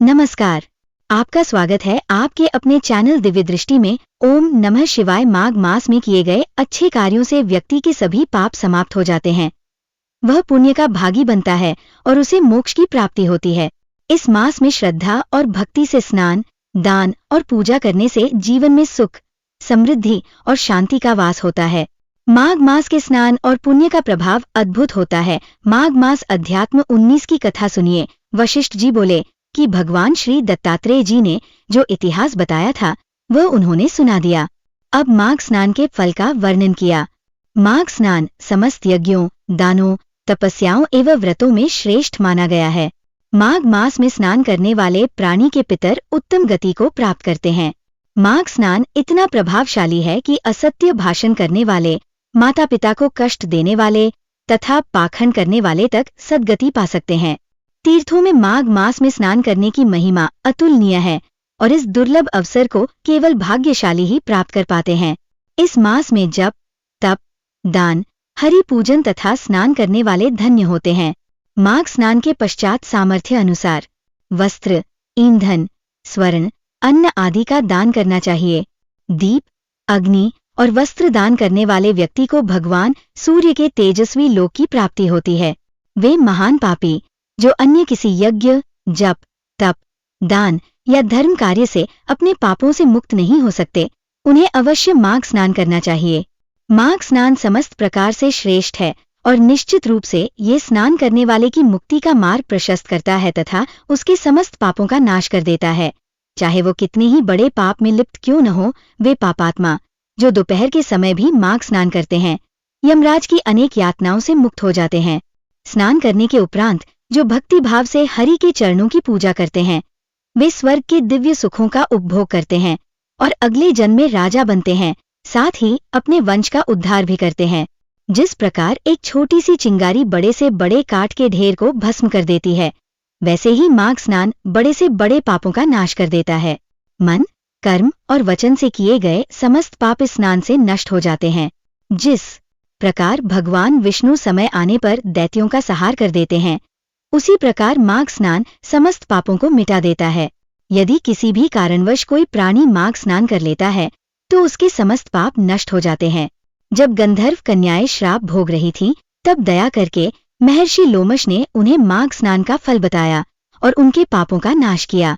नमस्कार। आपका स्वागत है आपके अपने चैनल दिव्य दृष्टि में। ओम नमः शिवाय। माघ मास में किए गए अच्छे कार्यों से व्यक्ति के सभी पाप समाप्त हो जाते हैं। वह पुण्य का भागी बनता है और उसे मोक्ष की प्राप्ति होती है। इस मास में श्रद्धा और भक्ति से स्नान, दान और पूजा करने से जीवन में सुख, समृद्धि और शांति का वास होता है। माघ मास के स्नान और पुण्य का प्रभाव अद्भुत होता है। माघ मास अध्यात्म 19 की कथा सुनिए। वशिष्ठ जी बोले कि भगवान श्री दत्तात्रेय जी ने जो इतिहास बताया था वह उन्होंने सुना दिया। अब माघ स्नान के फल का वर्णन किया। माघ स्नान समस्त यज्ञों, दानों, तपस्याओं एवं व्रतों में श्रेष्ठ माना गया है। माघ मास में स्नान करने वाले प्राणी के पितर उत्तम गति को प्राप्त करते हैं। माघ स्नान इतना प्रभावशाली है कि असत्य भाषण करने वाले, माता पिता को कष्ट देने वाले तथा पाखंड करने वाले तक सद्गति पा सकते हैं। तीर्थों में माघ मास में स्नान करने की महिमा अतुलनीय है और इस दुर्लभ अवसर को केवल भाग्यशाली ही प्राप्त कर पाते हैं। इस मास में जप, तप, दान, हरि पूजन तथा स्नान करने वाले धन्य होते हैं। माघ स्नान के पश्चात सामर्थ्य अनुसार वस्त्र, ईंधन, स्वर्ण, अन्न आदि का दान करना चाहिए। दीप, अग्नि और वस्त्र दान करने वाले व्यक्ति को भगवान सूर्य के तेजस्वी लोक की प्राप्ति होती है। वे महान पापी जो अन्य किसी यज्ञ, जप, तप, दान या धर्म कार्य से अपने पापों से मुक्त नहीं हो सकते, उन्हें अवश्य माघ स्नान करना चाहिए। माघ स्नान समस्त प्रकार से श्रेष्ठ है और निश्चित रूप से ये स्नान करने वाले की मुक्ति का मार्ग प्रशस्त करता है तथा उसके समस्त पापों का नाश कर देता है। चाहे वो कितने ही बड़े पाप में लिप्त क्यों न हो, वे पापात्मा जो दोपहर के समय भी माघ स्नान करते हैं, यमराज की अनेक यातनाओं से मुक्त हो जाते हैं। स्नान करने के उपरांत जो भक्ति भाव से हरि के चरणों की पूजा करते हैं, वे स्वर्ग के दिव्य सुखों का उपभोग करते हैं और अगले जन्म में राजा बनते हैं, साथ ही अपने वंश का उद्धार भी करते हैं। जिस प्रकार एक छोटी सी चिंगारी बड़े से बड़े काठ के ढेर को भस्म कर देती है, वैसे ही माघ स्नान बड़े से बड़े पापों का नाश कर देता है। मन, कर्म और वचन से किए गए समस्त पाप इस स्नान से नष्ट हो जाते हैं। जिस प्रकार भगवान विष्णु समय आने पर दैत्यों का संहार कर देते हैं, उसी प्रकार माघ स्नान समस्त पापों को मिटा देता है। यदि किसी भी कारणवश कोई प्राणी माघ स्नान कर लेता है तो उसके समस्त पाप नष्ट हो जाते हैं। जब गंधर्व कन्याएं श्राप भोग रही थीं, तब दया करके महर्षि लोमश ने उन्हें माघ स्नान का फल बताया और उनके पापों का नाश किया।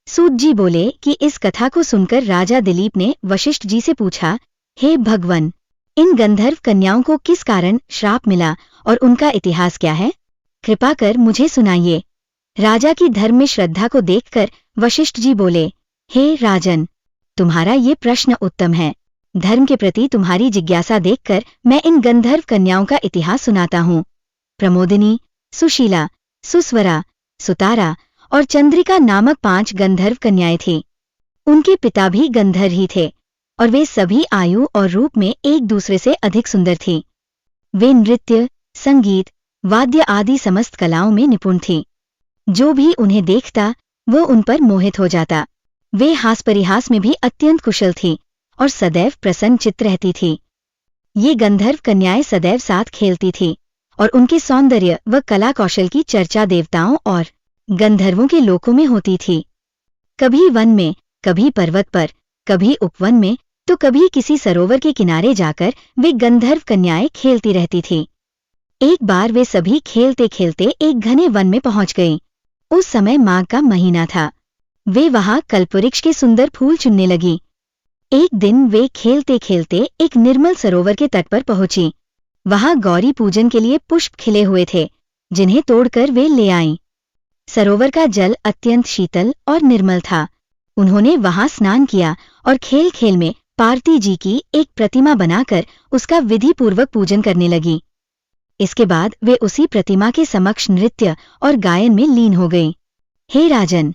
सूत जी बोले कि इस कथा को सुनकर राजा दिलीप ने वशिष्ठ जी से पूछा, हे भगवन, इन गंधर्व कन्याओं को किस कारण श्राप मिला और उनका इतिहास क्या है? कृपा कर मुझे सुनाइए। राजा की धर्म में श्रद्धा को देखकर वशिष्ठ जी बोले, हे राजन, तुम्हारा ये प्रश्न उत्तम है। धर्म के प्रति तुम्हारी जिज्ञासा देखकर मैं इन गंधर्व कन्याओं का इतिहास सुनाता हूँ। प्रमोदिनी, सुशीला, सुस्वरा, सुतारा और चंद्रिका नामक 5 गंधर्व कन्याएं थीं। उनके पिता भी गंधर्व ही थे और वे सभी आयु और रूप में एक दूसरे से अधिक सुंदर थीं। वे नृत्य, संगीत, वाद्य आदि समस्त कलाओं में निपुण थीं। जो भी उन्हें देखता वो उन पर मोहित हो जाता। वे हास परिहास में भी अत्यंत कुशल थीं और सदैव प्रसन्न चित्त रहती थीं। ये गंधर्व कन्याएं सदैव साथ खेलती थीं और उनके सौंदर्य व कला कौशल की चर्चा देवताओं और गंधर्वों के लोकों में होती थी। कभी वन में, कभी पर्वत पर, कभी उपवन में तो कभी किसी सरोवर के किनारे जाकर वे गंधर्व कन्याएं खेलती रहती थीं। एक बार वे सभी खेलते खेलते एक घने वन में पहुंच गईं। उस समय माघ का महीना था। वे वहां कल्पवृक्ष के सुंदर फूल चुनने लगीं। एक दिन वे खेलते खेलते एक निर्मल सरोवर के तट पर पहुंची। वहां गौरी पूजन के लिए पुष्प खिले हुए थे, जिन्हें तोड़कर वे ले आईं। सरोवर का जल अत्यंत शीतल और निर्मल था। उन्होंने वहां स्नान किया और खेल खेल में पार्वती जी की एक प्रतिमा बनाकर उसका विधि पूर्वक पूजन करने लगी। इसके बाद वे उसी प्रतिमा के समक्ष नृत्य और गायन में लीन हो गईं। हे राजन,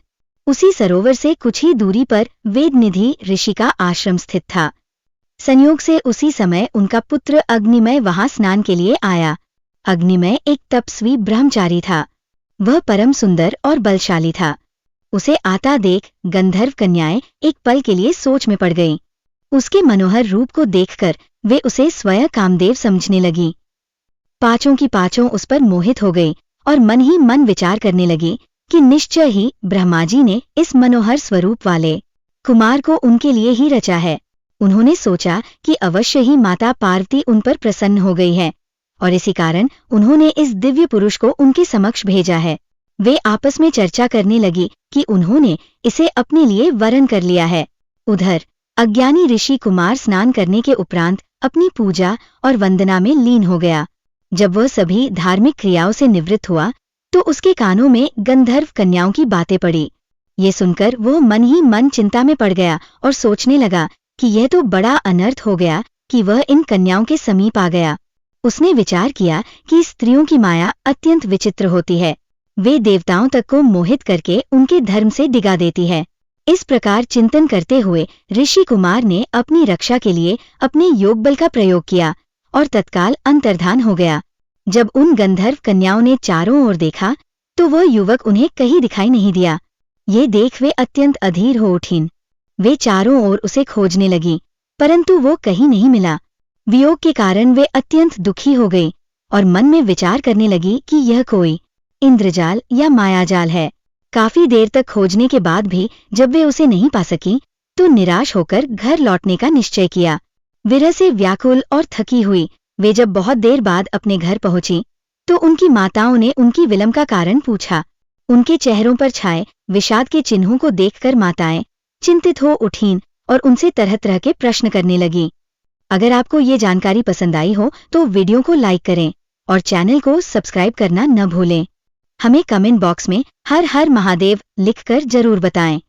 उसी सरोवर से कुछ ही दूरी पर वेदनिधि ऋषि का आश्रम स्थित था। संयोग से उसी समय उनका पुत्र अग्निमय वहां स्नान के लिए आया। अग्निमय एक तपस्वी ब्रह्मचारी था। वह परम सुंदर और बलशाली था। उसे आता देख गंधर्व कन्याएं एक पल के लिए सोच में पड़ गईं। उसके मनोहर रूप को देखकर वे उसे स्वयं कामदेव समझने लगीं। पांचों की पांचों उस पर मोहित हो गई और मन ही मन विचार करने लगी कि निश्चय ही ब्रह्मा जी ने इस मनोहर स्वरूप वाले कुमार को उनके लिए ही रचा है। उन्होंने सोचा कि अवश्य ही माता पार्वती उन पर प्रसन्न हो गई है और इसी कारण उन्होंने इस दिव्य पुरुष को उनके समक्ष भेजा है। वे आपस में चर्चा करने लगी कि उन्होंने इसे अपने लिए वरण कर लिया है। उधर अज्ञानी ऋषि कुमार स्नान करने के उपरांत अपनी पूजा और वंदना में लीन हो गया। जब वह सभी धार्मिक क्रियाओं से निवृत्त हुआ तो उसके कानों में गंधर्व कन्याओं की बातें पड़ी। ये सुनकर वह मन ही मन चिंता में पड़ गया और सोचने लगा कि यह तो बड़ा अनर्थ हो गया कि वह इन कन्याओं के समीप आ गया। उसने विचार किया कि स्त्रियों की माया अत्यंत विचित्र होती है। वे देवताओं तक को मोहित करके उनके धर्म से डिगा देती है। इस प्रकार चिंतन करते हुए ऋषि कुमार ने अपनी रक्षा के लिए अपने योग बल का प्रयोग किया और तत्काल अंतर्धान हो गया। जब उन गंधर्व कन्याओं ने चारों ओर देखा तो वह युवक उन्हें कहीं दिखाई नहीं दिया। ये देख वे अत्यंत अधीर हो उठीं। वे चारों ओर उसे खोजने लगी, परंतु वो कहीं नहीं मिला। वियोग के कारण वे अत्यंत दुखी हो गई और मन में विचार करने लगी कि यह कोई इंद्रजाल या मायाजाल है। काफी देर तक खोजने के बाद भी जब वे उसे नहीं पा सकी तो निराश होकर घर लौटने का निश्चय किया। विरह से व्याकुल और थकी हुई वे जब बहुत देर बाद अपने घर पहुंची तो उनकी माताओं ने उनकी विलंब का कारण पूछा। उनके चेहरों पर छाए विषाद के चिन्हों को देखकर माताएं चिंतित हो उठीं और उनसे तरह तरह के प्रश्न करने लगीं। अगर आपको ये जानकारी पसंद आई हो तो वीडियो को लाइक करें और चैनल को सब्सक्राइब करना न भूलें। हमें कमेंट बॉक्स में हर हर महादेव लिखकर जरूर बताएं।